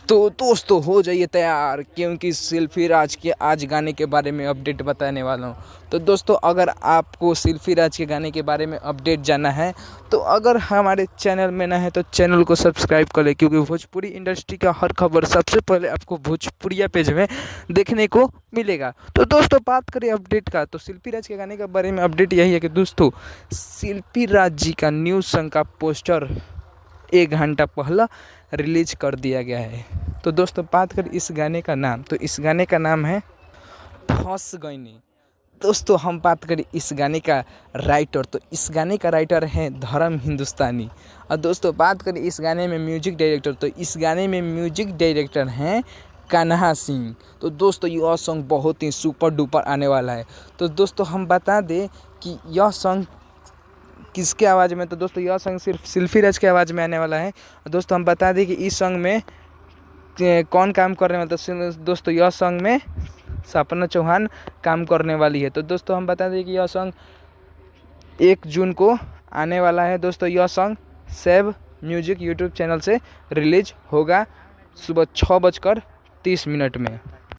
तो दोस्तों हो जाइए तैयार, क्योंकि सेल्फी राज के आज गाने के बारे में अपडेट बताने वाला हूँ। तो दोस्तों अगर आपको सेल्फी राज के गाने के बारे में अपडेट जानना है तो अगर हमारे चैनल में ना है तो चैनल को सब्सक्राइब कर ले, क्योंकि भोजपुरी इंडस्ट्री का हर खबर सबसे पहले आपको भोजपुरिया पेज में देखने को मिलेगा। तो दोस्तों बात करें अपडेट का, तो सेल्फी राज के गाने के बारे में अपडेट यही है कि दोस्तों सेल्फी राज जी का न्यू सॉन्ग का पोस्टर 1 घंटा पहला रिलीज कर दिया गया है। तो दोस्तों बात करें इस गाने का नाम, तो इस गाने का नाम है फंस गईनी। दोस्तों हम बात करें इस गाने का राइटर, तो इस गाने का राइटर है धर्म हिंदुस्तानी। और दोस्तों बात करें इस गाने में म्यूजिक डायरेक्टर, तो इस गाने में म्यूजिक डायरेक्टर हैं कान्हा सिंह। तो दोस्तों यह सॉन्ग बहुत ही सुपर डुपर आने वाला है। तो दोस्तों हम बता दें कि यह सॉन्ग किसके आवाज़ में, तो दोस्तों यह सॉन्ग सिर्फ सेल्फी राज के आवाज़ में आने वाला है। दोस्तों हम बता दें कि इस सॉन्ग में कौन काम करने वाला, तो दोस्तों यह सॉन्ग में सपना चौहान काम करने वाली है। तो दोस्तों हम बता दें कि यह सॉन्ग 1 जून को आने वाला है। दोस्तों यह song save music YouTube channel से रिलीज होगा सुबह 6:30 में।